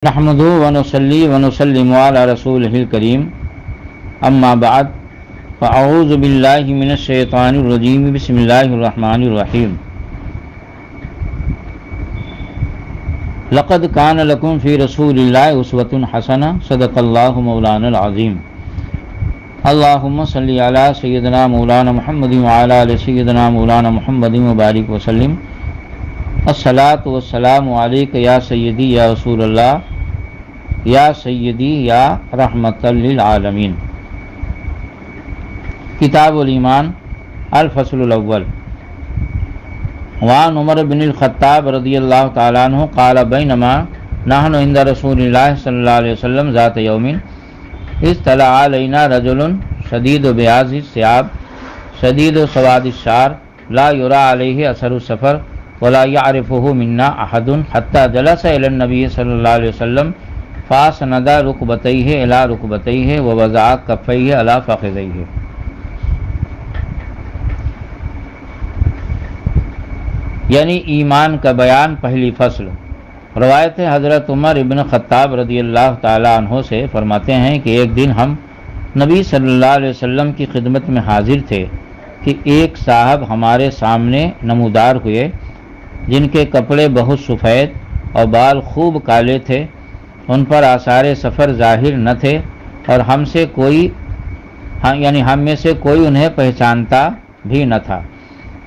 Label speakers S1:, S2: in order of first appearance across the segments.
S1: نحمده ونصلي ونسلم على رسوله الكريم اما بعد فاعوذ بالله من الشيطان الرجيم بسم الله الرحمن الرحيم لقد كان لكم في رسول الله اسوة حسنة صدق الله مولانا العظيم اللهم صل على سيدنا مولانا محمد وعلى آل سيدنا مولانا محمد وبارك وسلم الصلاۃ والسلام علیک یا سیدی یا رسول اللہ یا سیدی یا رحمت للعالمین۔ کتاب الایمان الفصل الاول۔ وعن عمر بن الخطاب رضی اللہ تعالیٰ عنہ قال بینما نحن عند رسول اللہ صلی اللہ علیہ وسلم ذات یوم اذ طلع علینا رجل شدید بیاض الثیاب شدید سواد الشعر لا یرى علیہ اثر السفر ولا يعرفه منا احد حتى جلس الى النبي صلى الله عليه وسلم فاسند ركبتيه الى ركبتيه ووضع كفيه على فخذيه۔ یعنی ایمان کا بیان پہلی فصل۔ روایت حضرت عمر ابن خطاب رضی اللہ تعالیٰ عنہ سے فرماتے ہیں کہ ایک دن ہم نبی صلی اللہ علیہ وسلم کی خدمت میں حاضر تھے کہ ایک صاحب ہمارے سامنے نمودار ہوئے جن کے کپڑے بہت سفید اور بال خوب کالے تھے، ان پر آثار سفر ظاہر نہ تھے اور ہم میں سے کوئی انہیں پہچانتا بھی نہ تھا،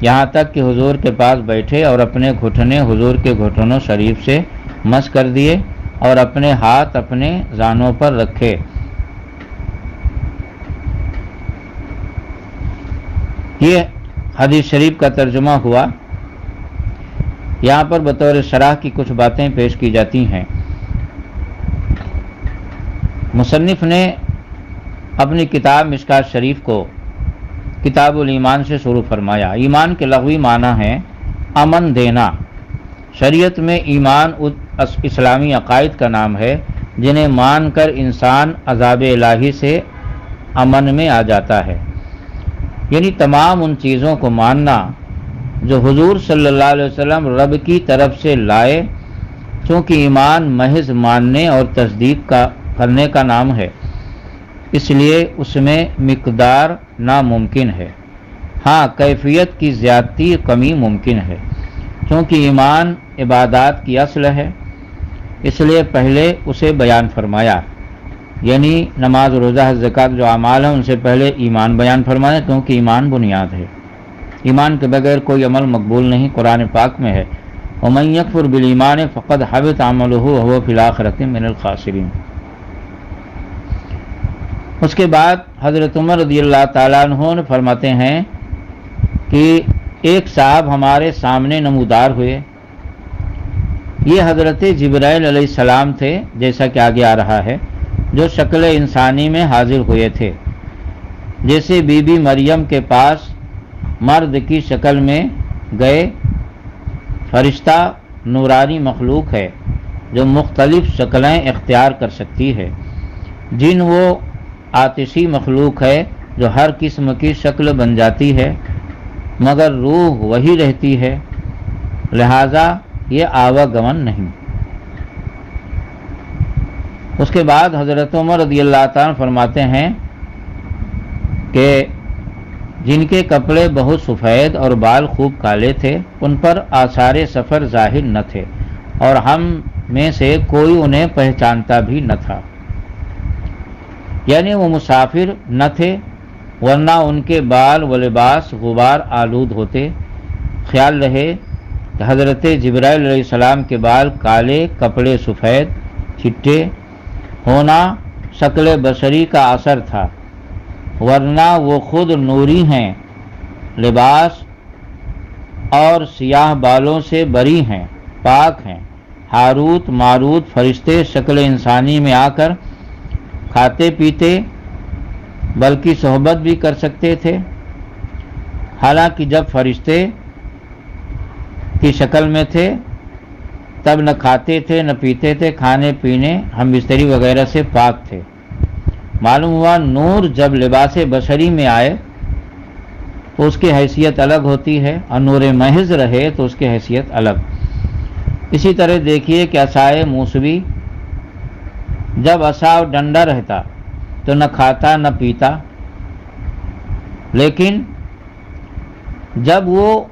S1: یہاں تک کہ حضور کے پاس بیٹھے اور اپنے گھٹنے حضور کے گھٹنوں شریف سے مس کر دیے اور اپنے ہاتھ اپنے زانوں پر رکھے۔ یہ حدیث شریف کا ترجمہ ہوا۔ یہاں پر بطور شرح کی کچھ باتیں پیش کی جاتی ہیں۔ مصنف نے اپنی کتاب مشکات شریف کو کتاب الایمان سے شروع فرمایا۔ ایمان کے لغوی معنی ہے امن دینا۔ شریعت میں ایمان اسلامی عقائد کا نام ہے جنہیں مان کر انسان عذاب الہی سے امن میں آ جاتا ہے، یعنی تمام ان چیزوں کو ماننا جو حضور صلی اللہ علیہ وسلم رب کی طرف سے لائے، چونکہ ایمان محض ماننے اور تصدیق کرنے کا نام ہے، اس لیے اس میں مقدار ناممکن ہے، ہاں کیفیت کی زیادتی کمی ممکن ہے، چونکہ ایمان عبادات کی اصل ہے، اس لیے پہلے اسے بیان فرمایا، یعنی نماز روزہ زکوٰۃ جو اعمال ہیں ان سے پہلے ایمان بیان فرمایا، کیونکہ ایمان بنیاد ہے، ایمان کے بغیر کوئی عمل مقبول نہیں۔ قرآن پاک میں ہے وَمَن يَكْفُرْ بِالْإِيمَانِ فَقَدْ حَبِطَ عَمَلُهُ وَهُوَ فِي الْآخِرَةِ مِنَ الْخَاسِرِينَ۔ اس کے بعد حضرت عمر رضی اللہ تعالیٰ عنہ نے فرماتے ہیں کہ ایک صاحب ہمارے سامنے نمودار ہوئے، یہ حضرت جبرائیل علیہ السلام تھے، جیسا کہ آگے آ رہا ہے، جو شکل انسانی میں حاضر ہوئے تھے، جیسے بی بی مریم کے پاس مرد کی شکل میں گئے۔ فرشتہ نورانی مخلوق ہے جو مختلف شکلیں اختیار کر سکتی ہے، جن وہ آتشی مخلوق ہے جو ہر قسم کی شکل بن جاتی ہے، مگر روح وہی رہتی ہے، لہذا یہ آواگمن نہیں۔ اس کے بعد حضرت عمر رضی اللہ تعالیٰ فرماتے ہیں کہ جن کے کپڑے بہت سفید اور بال خوب کالے تھے، ان پر آثار سفر ظاہر نہ تھے اور ہم میں سے کوئی انہیں پہچانتا بھی نہ تھا، یعنی وہ مسافر نہ تھے، ورنہ ان کے بال و لباس غبار آلود ہوتے۔ خیال رہے کہ حضرت جبرائیل علیہ السلام کے بال کالے، کپڑے سفید چٹے ہونا شکل بشری کا اثر تھا، ورنہ وہ خود نوری ہیں، لباس اور سیاہ بالوں سے بری ہیں، پاک ہیں۔ ہاروت ماروت فرشتے شکل انسانی میں آ کر کھاتے پیتے بلکہ صحبت بھی کر سکتے تھے، حالانکہ جب فرشتے کی شکل میں تھے تب نہ کھاتے تھے نہ پیتے تھے، کھانے پینے ہم بستری وغیرہ سے پاک تھے۔ معلوم ہوا نور جب لباس بشری میں آئے تو اس کی حیثیت الگ ہوتی ہے، اور نور محض رہے تو اس کی حیثیت الگ۔ اسی طرح دیکھیے کہ عصائے موسوی جب عصا اور ڈنڈا رہتا تو نہ کھاتا نہ پیتا، لیکن جب وہ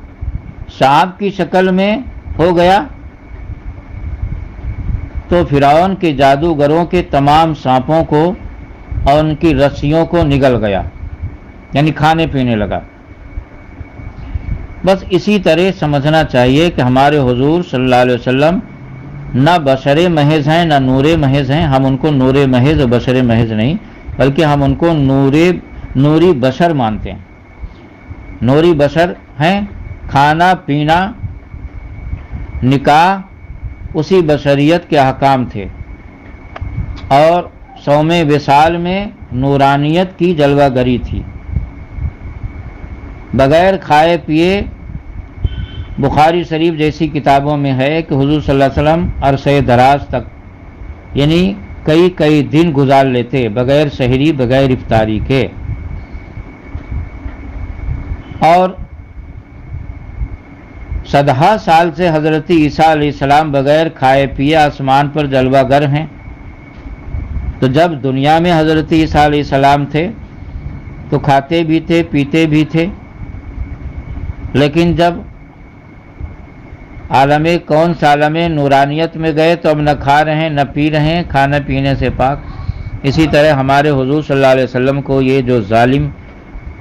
S1: سانپ کی شکل میں ہو گیا تو فرعون کے جادوگروں کے تمام سانپوں کو اور ان کی رسیوں کو نگل گیا، یعنی کھانے پینے لگا۔ بس اسی طرح سمجھنا چاہیے کہ ہمارے حضور صلی اللہ علیہ وسلم نہ بشر محض ہیں نہ نور محض ہیں۔ ہم ان کو نور محض اور بشر محض نہیں، بلکہ ہم ان کو نوری بشر مانتے ہیں۔ نوری بشر ہیں، کھانا پینا نکاح اسی بشریت کے احکام تھے، اور صوم وصال میں نورانیت کی جلوہ گری تھی۔ بغیر کھائے پیے بخاری شریف جیسی کتابوں میں ہے کہ حضور صلی اللہ علیہ وسلم عرصہ دراز تک یعنی کئی دن گزار لیتے بغیر سحری بغیر افطاری کے، اور 100 سال سے حضرت عیسیٰ علیہ السلام بغیر کھائے پیے آسمان پر جلوہ گر ہیں۔ تو جب دنیا میں حضرت عیسیٰ علیہ السلام تھے تو کھاتے بھی تھے پیتے بھی تھے، لیکن جب عالم کون سا عالم نورانیت میں گئے تو اب نہ کھا رہے ہیں نہ پی رہے ہیں، کھانا پینے سے پاک۔ اسی طرح ہمارے حضور صلی اللہ علیہ وسلم کو یہ جو ظالم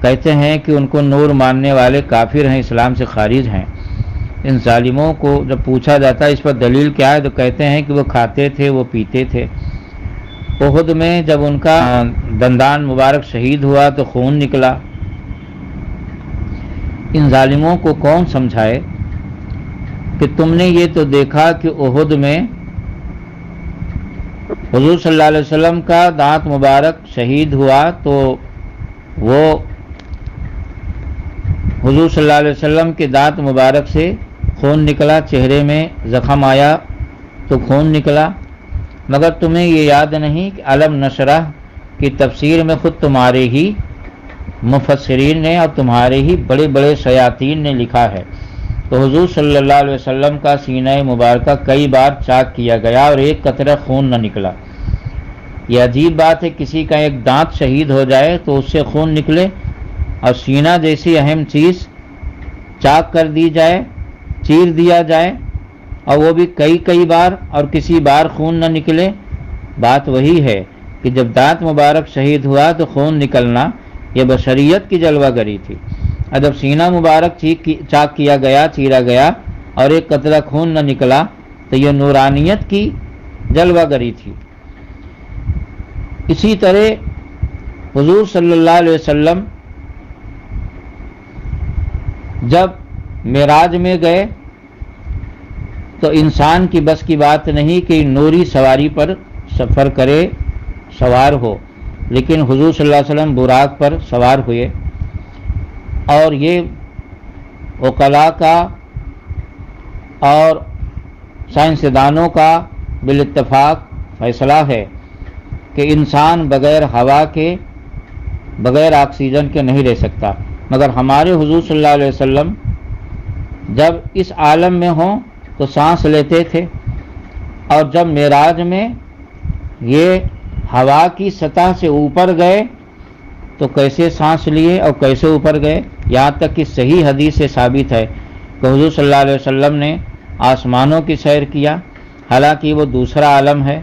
S1: کہتے ہیں کہ ان کو نور ماننے والے کافر ہیں، اسلام سے خارج ہیں، ان ظالموں کو جب پوچھا جاتا ہے اس پر دلیل کیا ہے تو کہتے ہیں کہ وہ کھاتے تھے وہ پیتے تھے۔ احد میں جب ان کا دندان مبارک شہید ہوا تو خون نکلا۔ ان ظالموں کو کون سمجھائے کہ تم نے یہ تو دیکھا کہ احد میں حضور صلی اللہ علیہ وسلم کا دانت مبارک شہید ہوا تو وہ حضور صلی اللہ علیہ وسلم کے دانت مبارک سے خون نکلا، چہرے میں زخم آیا تو خون نکلا، مگر تمہیں یہ یاد نہیں کہ علم نشرح کی تفسیر میں خود تمہارے ہی مفسرین نے اور تمہارے ہی بڑے بڑے شیاطین نے لکھا ہے۔ تو حضور صلی اللہ علیہ وسلم کا سینہ مبارکہ کئی بار چاک کیا گیا اور ایک قطرہ خون نہ نکلا۔ یہ عجیب بات ہے، کسی کا ایک دانت شہید ہو جائے تو اس سے خون نکلے، اور سینہ جیسی اہم چیز چاک کر دی جائے، چیر دیا جائے، اور وہ بھی کئی بار، اور کسی بار خون نہ نکلے۔ بات وہی ہے کہ جب دانت مبارک شہید ہوا تو خون نکلنا یہ بشریت کی جلوہ گری تھی، اور جب سینہ مبارک چاک کیا گیا، چیرا گیا اور ایک قطرہ خون نہ نکلا تو یہ نورانیت کی جلوہ گری تھی۔ اسی طرح حضور صلی اللہ علیہ وسلم جب معراج میں گئے تو انسان کی بس کی بات نہیں کہ نوری سواری پر سفر کرے، سوار ہو، لیکن حضور صلی اللہ علیہ وسلم براق پر سوار ہوئے، اور یہ عقلاء کا اور سائنسدانوں کا بالاتفاق فیصلہ ہے کہ انسان بغیر ہوا کے، بغیر آکسیجن کے نہیں رہ سکتا، مگر ہمارے حضور صلی اللہ علیہ وسلم جب اس عالم میں ہوں تو سانس لیتے تھے، اور جب معراج میں یہ ہوا کی سطح سے اوپر گئے تو کیسے سانس لیے اور کیسے اوپر گئے، یہاں تک کہ صحیح حدیث سے ثابت ہے کہ حضور صلی اللہ علیہ وسلم نے آسمانوں کی سیر کیا، حالانکہ وہ دوسرا عالم ہے،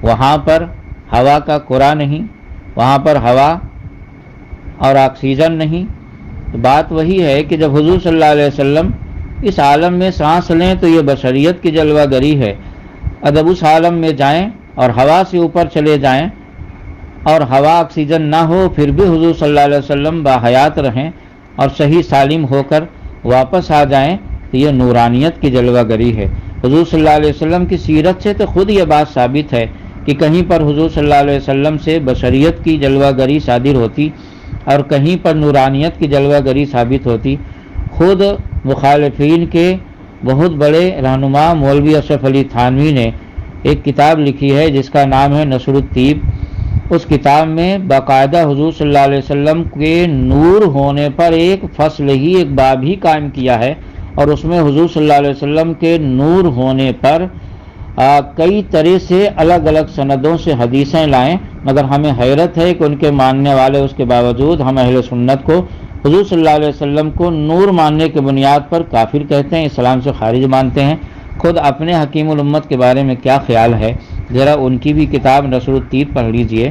S1: وہاں پر ہوا کا کرہ نہیں، وہاں پر ہوا اور آکسیجن نہیں۔ تو بات وہی ہے کہ جب حضور صلی اللہ علیہ وسلم اس عالم میں سانس لیں تو یہ بشریت کی جلوہ گری ہے، اور جب اس عالم میں جائیں اور ہوا سے اوپر چلے جائیں اور ہوا آکسیجن نہ ہو پھر بھی حضور صلی اللہ علیہ وسلم باحیات رہیں اور صحیح سالم ہو کر واپس آ جائیں تو یہ نورانیت کی جلوہ گری ہے۔ حضور صلی اللہ علیہ وسلم کی سیرت سے تو خود یہ بات ثابت ہے کہ کہیں پر حضور صلی اللہ علیہ وسلم سے بشریت کی جلوہ گری صادر ہوتی اور کہیں پر نورانیت کی جلوہ گری ثابت ہوتی۔ خود مخالفین کے بہت بڑے رہنما مولوی اشرف علی تھانوی نے ایک کتاب لکھی ہے جس کا نام ہے نصر الطیب۔ اس کتاب میں باقاعدہ حضور صلی اللہ علیہ وسلم کے نور ہونے پر ایک فصل ہی، ایک باب ہی قائم کیا ہے، اور اس میں حضور صلی اللہ علیہ وسلم کے نور ہونے پر کئی طرح سے الگ الگ سندوں سے حدیثیں لائیں، مگر ہمیں حیرت ہے کہ ان کے ماننے والے اس کے باوجود ہم اہل سنت کو حضور صلی اللہ علیہ وسلم کو نور ماننے کے بنیاد پر کافر کہتے ہیں، اسلام سے خارج مانتے ہیں۔ خود اپنے حکیم الامت کے بارے میں کیا خیال ہے؟ ذرا ان کی بھی کتاب نصر التیر پڑھ لیجئے۔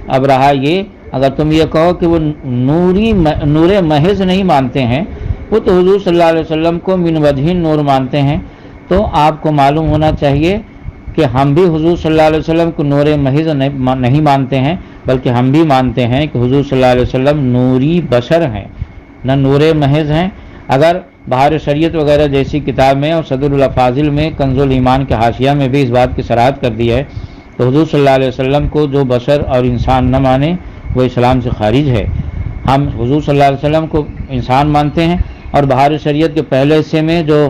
S1: اب رہا یہ، اگر تم یہ کہو کہ وہ نور محض نہیں مانتے ہیں، وہ تو حضور صلی اللہ علیہ وسلم کو من وجہ نور مانتے ہیں، تو آپ کو معلوم ہونا چاہیے کہ ہم بھی حضور صلی اللہ علیہ وسلم کو نور محض نہیں مانتے ہیں، بلکہ ہم بھی مانتے ہیں کہ حضور صلی اللہ علیہ وسلم نوری بشر ہیں، نہ نور محض ہیں۔ اگر بہار شریعت وغیرہ جیسی کتاب میں اور صدر الافاضل میں کنز الایمان کے حاشیہ میں بھی اس بات کی صراحت کر دی ہے تو حضور صلی اللہ علیہ وسلم کو جو بشر اور انسان نہ مانے وہ اسلام سے خارج ہے۔ ہم حضور صلی اللہ علیہ وسلم کو انسان مانتے ہیں، اور بہار شریعت کے پہلے حصے میں جو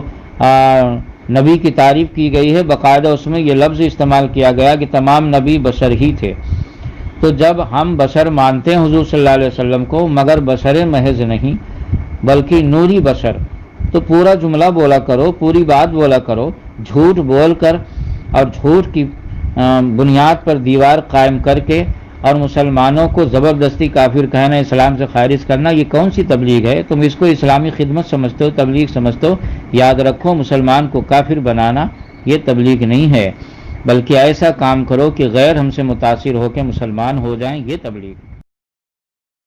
S1: نبی کی تعریف کی گئی ہے، باقاعدہ اس میں یہ لفظ استعمال کیا گیا کہ تمام نبی بشر ہی تھے۔ تو جب ہم بشر مانتے ہیں حضور صلی اللہ علیہ وسلم کو، مگر بشر محض نہیں بلکہ نوری بشر، تو پورا جملہ بولا کرو، پوری بات بولا کرو۔ جھوٹ بول کر اور جھوٹ کی بنیاد پر دیوار قائم کر کے اور مسلمانوں کو زبردستی کافر کہنا، اسلام سے خارج کرنا، یہ کون سی تبلیغ ہے؟ تم اس کو اسلامی خدمت سمجھتے ہو، تبلیغ سمجھتے ہو؟ یاد رکھو، مسلمان کو کافر بنانا یہ تبلیغ نہیں ہے، بلکہ ایسا کام کرو کہ غیر ہم سے متاثر ہو کے مسلمان ہو جائیں، یہ تبلیغ ہے۔